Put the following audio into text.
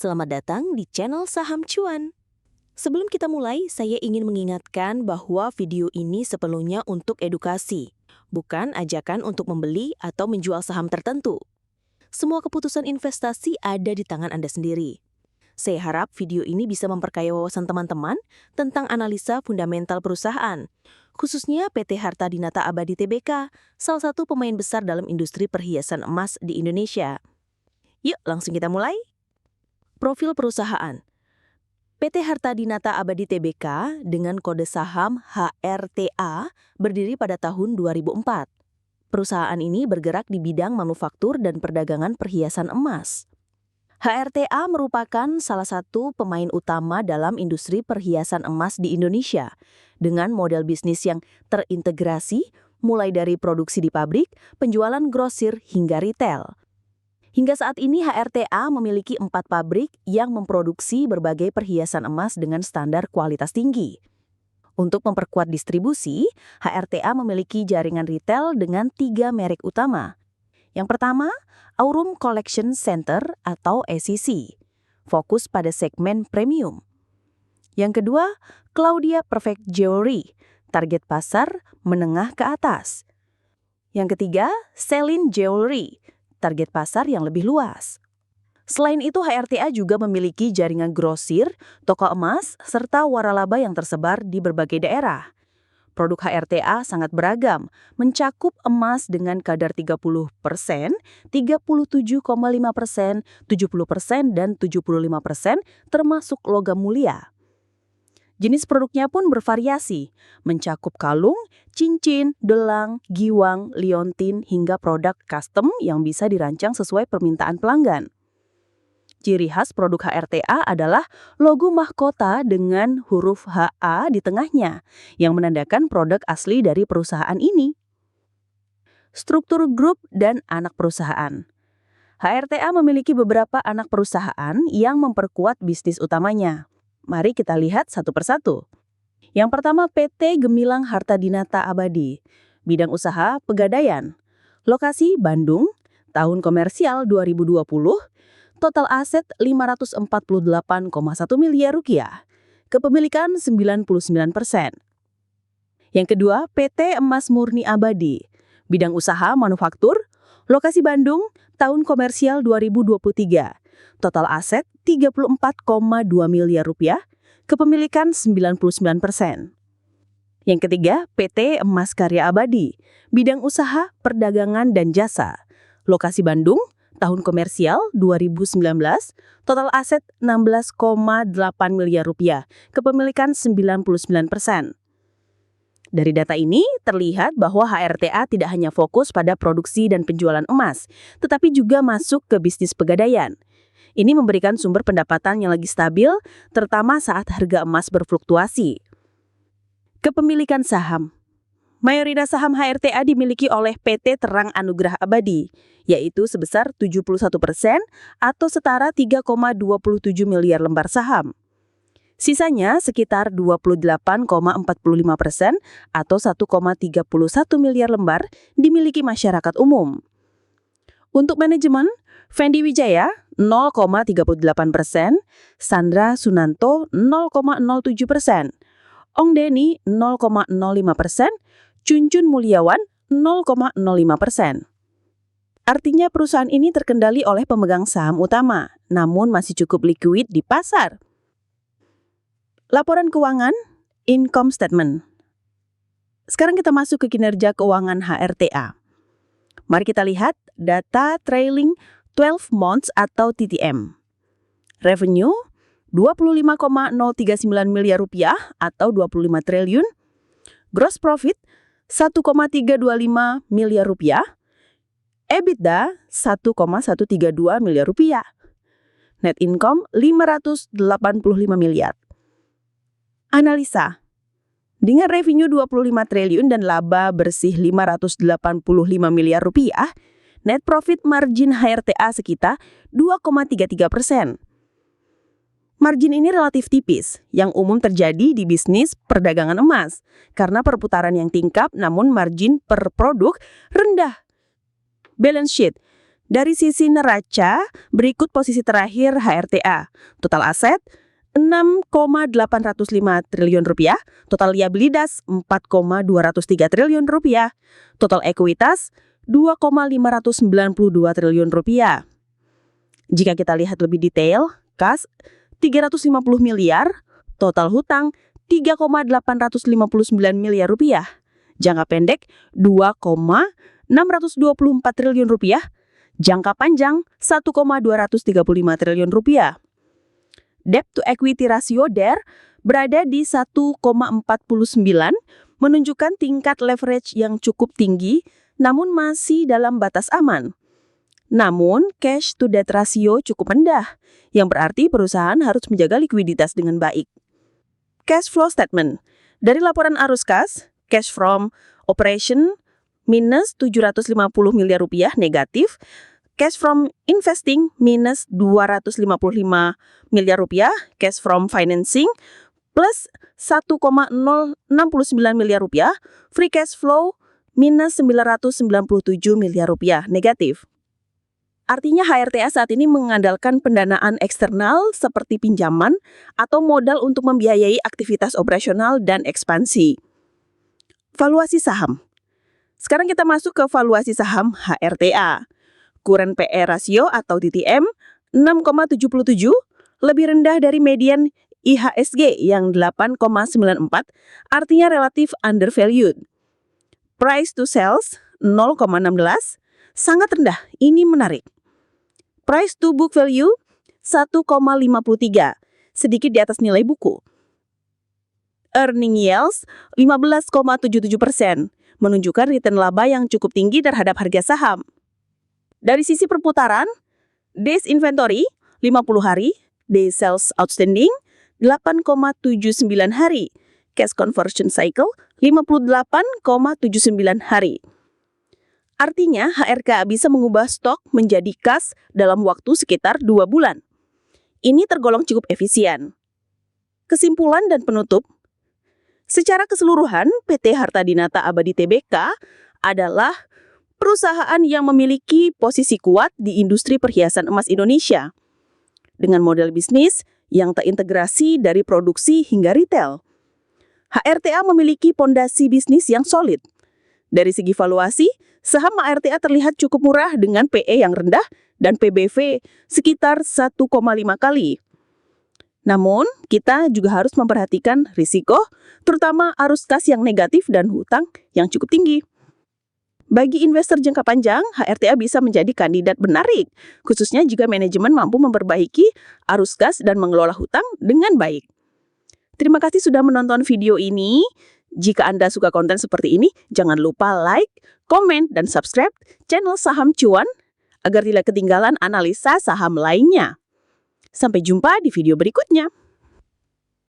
selamat datang di channel Saham Cuan. Sebelum kita mulai, saya ingin mengingatkan bahwa video ini sepenuhnya untuk edukasi, bukan ajakan untuk membeli atau menjual saham tertentu. Semua keputusan investasi ada di tangan Anda sendiri. Saya harap video ini bisa memperkaya wawasan teman-teman tentang analisa fundamental perusahaan, khususnya PT Harta Dinata Abadi Tbk, salah satu pemain besar dalam industri perhiasan emas di Indonesia. Yuk, langsung kita mulai. Profil perusahaan. PT Harta Dinata Abadi Tbk dengan kode saham HRTA berdiri pada tahun 2004. Perusahaan ini bergerak di bidang manufaktur dan perdagangan perhiasan emas. HRTA merupakan salah satu pemain utama dalam industri perhiasan emas di Indonesia, dengan model bisnis yang terintegrasi mulai dari produksi di pabrik, penjualan grosir hingga retail. Hingga saat ini HRTA memiliki 4 pabrik yang memproduksi berbagai perhiasan emas dengan standar kualitas tinggi. Untuk memperkuat distribusi, HRTA memiliki jaringan retail dengan 3 merek utama. Yang pertama, Aurum Collection Center atau ACC, fokus pada segmen premium. Yang kedua, Claudia Perfect Jewelry, target pasar menengah ke atas. Yang ketiga, Celine Jewelry, target pasar yang lebih luas. Selain itu, HRTA juga memiliki jaringan grosir, toko emas, serta waralaba yang tersebar di berbagai daerah. Produk HRTA sangat beragam, mencakup emas dengan kadar 30%, 37,5%, 70%, dan 75%, termasuk logam mulia. Jenis produknya pun bervariasi, mencakup kalung, cincin, gelang, giwang, liontin, hingga produk custom yang bisa dirancang sesuai permintaan pelanggan. Ciri khas produk HRTA adalah logo mahkota dengan huruf HA di tengahnya, yang menandakan produk asli dari perusahaan ini. Struktur grup dan anak perusahaan. HRTA memiliki beberapa anak perusahaan yang memperkuat bisnis utamanya. Mari kita lihat satu persatu. Yang pertama, PT Gemilang Harta Dinata Abadi, bidang usaha pegadaian. Lokasi Bandung, tahun komersial 2020, total aset 548,1 miliar rupiah, kepemilikan 99%. Yang kedua, PT Emas Murni Abadi, bidang usaha manufaktur, lokasi Bandung, tahun komersial 2023, total aset 34,2 miliar rupiah, kepemilikan 99%. Yang ketiga, PT Emas Karya Abadi, bidang usaha, perdagangan, dan jasa. Lokasi Bandung, tahun komersial 2019, total aset 16,8 miliar rupiah, kepemilikan 99%. Dari data ini, terlihat bahwa HRTA tidak hanya fokus pada produksi dan penjualan emas, tetapi juga masuk ke bisnis pegadaian. Ini memberikan sumber pendapatan yang lagi stabil, terutama saat harga emas berfluktuasi. Kepemilikan saham. Mayoritas saham HRTA dimiliki oleh PT Terang Anugrah Abadi, yaitu sebesar 71% atau setara 3,27 miliar lembar saham. Sisanya sekitar 28,45% atau 1,31 miliar lembar dimiliki masyarakat umum. Untuk manajemen, Fendi Wijaya 0,38%, Sandra Sunanto 0,07%, Ong Deni 0,05%, Cuncun Mulyawan 0,05%. Artinya perusahaan ini terkendali oleh pemegang saham utama, namun masih cukup likuid di pasar. Laporan keuangan, income statement. Sekarang kita masuk ke kinerja keuangan HRTA. Mari kita lihat data trailing 12 months atau TTM. Revenue 25,039 miliar rupiah atau 25 triliun. Gross profit 1,325 miliar rupiah. EBITDA 1,132 miliar rupiah. Net income 585 miliar. Analisa. Dengan revenue 25 triliun dan laba bersih 585 miliar rupiah, net profit margin HRTA sekitar 2,33%. Margin ini relatif tipis, yang umum terjadi di bisnis perdagangan emas, karena perputaran yang tingkat namun margin per produk rendah. Balance sheet. Dari sisi neraca, berikut posisi terakhir HRTA. Total aset 6,805 triliun rupiah, total liabilitas 4,203 triliun rupiah, total ekuitas 2,592 triliun rupiah. Jika kita lihat lebih detail, kas 350 miliar, total hutang 3,859 miliar rupiah, jangka pendek 2,624 triliun rupiah, jangka panjang 1,235 triliun rupiah. Debt to equity ratio DER berada di 1,49, menunjukkan tingkat leverage yang cukup tinggi, namun masih dalam batas aman. Namun, cash to debt ratio cukup rendah, yang berarti perusahaan harus menjaga likuiditas dengan baik. Cash flow statement. Dari laporan arus kas, cash from operation minus 750 miliar rupiah negatif, cash from investing minus 255 miliar rupiah, cash from financing plus 1,069 miliar rupiah, free cash flow minus 997 miliar rupiah negatif. Artinya HRTA saat ini mengandalkan pendanaan eksternal seperti pinjaman atau modal untuk membiayai aktivitas operasional dan ekspansi. Valuasi saham. Sekarang kita masuk ke valuasi saham HRTA. Current PE ratio atau TTM 6,77, lebih rendah dari median IHSG yang 8,94, artinya relatif undervalued. Price to sales 0,16, sangat rendah, ini menarik. Price to book value 1,53, sedikit di atas nilai buku. Earning yields 15,77%, menunjukkan return laba yang cukup tinggi terhadap harga saham. Dari sisi perputaran, days inventory 50 hari, days sales outstanding 8,79 hari, cash conversion cycle 58,79 hari. Artinya HRTA bisa mengubah stok menjadi kas dalam waktu sekitar 2 bulan. Ini tergolong cukup efisien. Kesimpulan dan penutup. Secara keseluruhan, PT Harta Dinata Abadi Tbk adalah perusahaan yang memiliki posisi kuat di industri perhiasan emas Indonesia dengan model bisnis yang terintegrasi dari produksi hingga retail. HRTA memiliki pondasi bisnis yang solid. Dari segi valuasi, saham HRTA terlihat cukup murah dengan PE yang rendah dan PBV sekitar 1,5 kali. Namun, kita juga harus memperhatikan risiko, terutama arus kas yang negatif dan hutang yang cukup tinggi. Bagi investor jangka panjang, HRTA bisa menjadi kandidat menarik, khususnya jika manajemen mampu memperbaiki arus kas dan mengelola hutang dengan baik. Terima kasih sudah menonton video ini. Jika Anda suka konten seperti ini, jangan lupa like, komen, dan subscribe channel Saham Cuan agar tidak ketinggalan analisa saham lainnya. Sampai jumpa di video berikutnya.